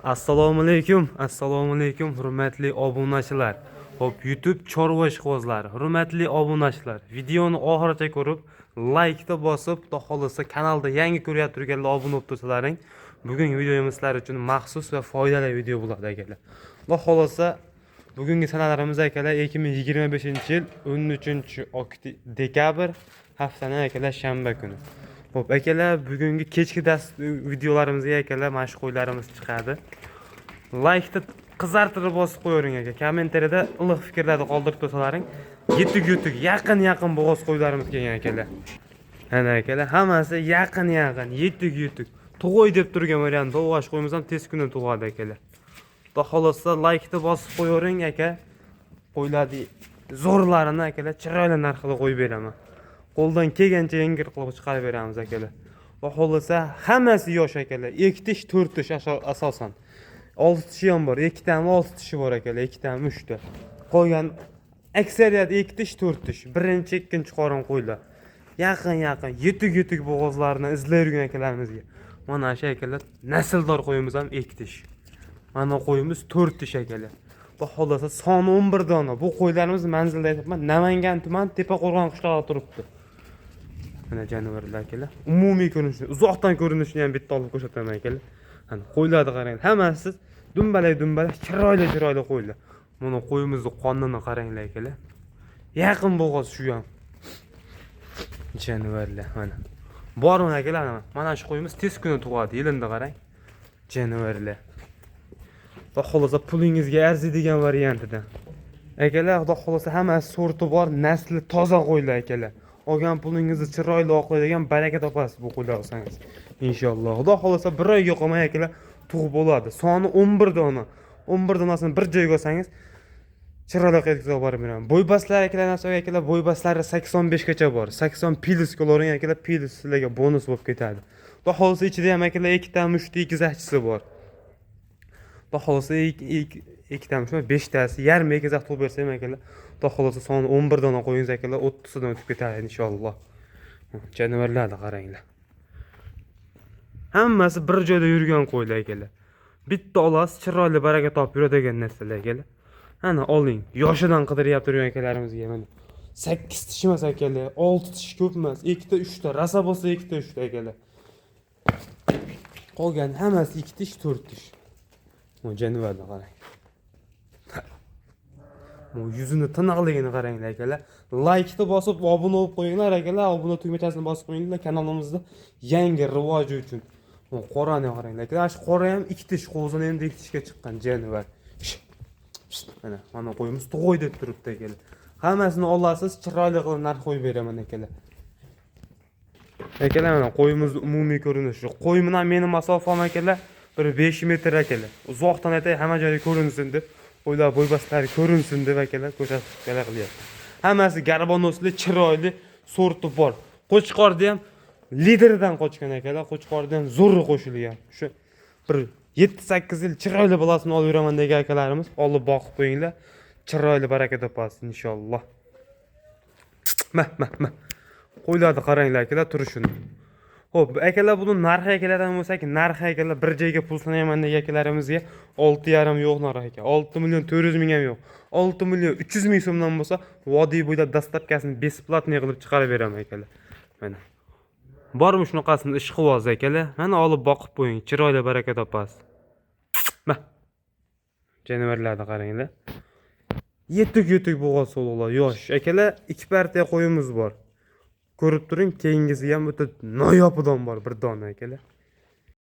Assalomu alaykum, hurmatli obunachilar. Hop, YouTube chorva ishqibozlari, hurmatli obunachilar. Videoni oxirigacha ko'rib, like-ni bosib, xudo xolisa kanalda yangi ko'ryapti turganlar obuna bo'lib tursalaring, bugungi videomiz sizlar uchun maxsus va foydali video bo'ladi akalar. Xudo xolisa bugungi sanalarimiz akalar 2025-yil 13-dekabr haftaning akalar shanba kuni. Hop, akalar bugungi kechki dars videolarimizga akalar mana shu qo'ylarimiz chiqadi. Like-ni qizartirib bosib qo'ying aka. Kommentariyada iliq fikrlarni qoldirib tursalaring, yetuk yaqin bo'g'oz qo'ylarimiz kelgan akalar. Ana akalar, hammasi yaqin, yetuk. Tug'oy deb turgan variant o'g'ash qo'yimiz ham tez kunda tug'adi akalar. Xudo xolasa like-ni bosib qo'ying aka. Qo'ylarni zo'rlarini akalar chiroyli narxida qo'yib beraman. Qo'ldan kelgancha yengil qilib chiqarib beramiz akalar. Va xolasa hammasi yosh akalar. 2 tish, 4 tish asosan. 6 tishi ham bor, 2 tami 6 tishi bor akalar, 2 tami 3 ta. Qolgan aksariyat 2 tish, 4 tish. Birinchi, ikkinchi qorin qo'ylar. Yaqin, yetuk bo'g'ozlarni izlay yurgan akalarimizga. Mana shu akalar nasldor qo'yimiz ham 2 tish. Mana qo'yimiz 4 tish akalar. Va xolasa soni 11 dona. Bu qo'ylarimiz manzilda aytibman, Namangan tuman Tepaqo'rg'on qishlog'ida turibdi. Mana jonivorlar akalar. Umumiy ko'rinishni, uzoqdan ko'rinishini ham bitta olib ko'rsataman akalar. Ana qo'ylarni qarang, hammasi dumbalak, chiroyli qo'ylar. Mana qo'yimizning qonini qaranglar akalar. Yaqin bo'g'oz shu ham. Jonivorlar mana. Bormi akalar, mana shu qo'yimiz tez kuni tug'adi, yilini qarang. Jonivorlar. Va xolosa pulingizga arziydigan variantidan. Akalar, xudo xolosa hammasi sorti bor, nasli toza qo'ylar akalar. Olgan pulingizni chiroyli oqlaydigan baraka topasiz bu qo'ylar olsangiz. Inshaalloh. Xudo xolosa bir oyga qolmay akalar tug'ib bo'ladi. Soni 11 dona. 11 donasini bir joyga olsangiz chiroyli qilib borib beraman. Bo'ybaslar akalar, akalar bo'ybaslari 85 gacha bor. 80 pilis koloring akalar, pilis sizlarga bonus bo'lib ketadi. Xudo xolosa ichida ham akalar 2 ta 3 ta egizakchisi bor. Xudo xolosa 2 ta 5 tasi yarim egizak tug'ib bersam akalar, xudo xolosa soni 11 dona qo'yingiz akalar 30 dan o'tib ketadi inshaalloh. Jonivorlarni qaranglar. Hammasi bir joyda yurgan qo'ylar akalar. Bitta olasiz, chiroyli baraka topib yuradigan narsalar akalar. Ana oling, yoshidan qidiryapti turgan akalarimizga mana. 8 tish emas akalar, 6 tish ko'p emas, 2 ta 3 ta, rasa bo'lsa 2 ta 3 ta akalar. Qolgan hammasi 2 tish, 4 tish. Bu jonivorni qarang. Bu yuzini tiniqligini qaranglar akalar. Like-ni bosib obuna bo'lib qo'yinglar akalar. Obuna tugmachasini bosib qo'yinglar kanalimizda yangi rivoji uchun. Bu qorani qaranglar akalar. Shu qora ham 2 tish, qo'zini endi 2 tishga chiqqan jonivor. Mana qo'yimiz tug'oy deb turibdi akalar. Hammasini olasiz, chiroyli qilib narx qo'yib beraman akalar. Akalar, mana qo'yimiz umumiy ko'rinishi. Qo'y bilan meni masofam akalar bir 5 metr akalar. Uzoqdan aytay, hamma joyga ko'rinsin deb. Qo'ylar bo'ybaslari ko'rinsin deb akalar ko'rsatib qilyapti. Hammasi garbonosli, chiroyli sorti bor. Qo'chqorda ham liderdan qochgan akalar, qo'chqorda ham zo'rri qo'shilgan. Shu bir 7-8 yil chiroyli bolasini olib yuraman degan akalarimiz, olib boqib qo'yinglar. Chiroyli baraka topasiz inshaalloh. Qo'ylarni qaranglar akalar, turishini. Xo'p, akalar, buni narxi akalardan bo'lsak, narxi akalar bir joyga pul sanayman degan akalarimizga 6,5 yo'q narx aka. 6 million 400 ming ham yo'q. 6 million 300 ming so'mdan bo'lsa, vodiy bo'ylab dastlabkasini besplatniy qilib chiqarib beraman akalar. Mana. Bormi shunaqasini ishqiboz akalar? Mana olib boqib qo'ying, chiroyli baraka topasiz. Jonivorlarni qaranglar. Yetuk bo'g'oz so'lg'lar, yosh akalar, 2 partiya qo'yimiz bor. Ko'rib turing, keyingisi ham o'ta noyobidan bor bir dona akalar.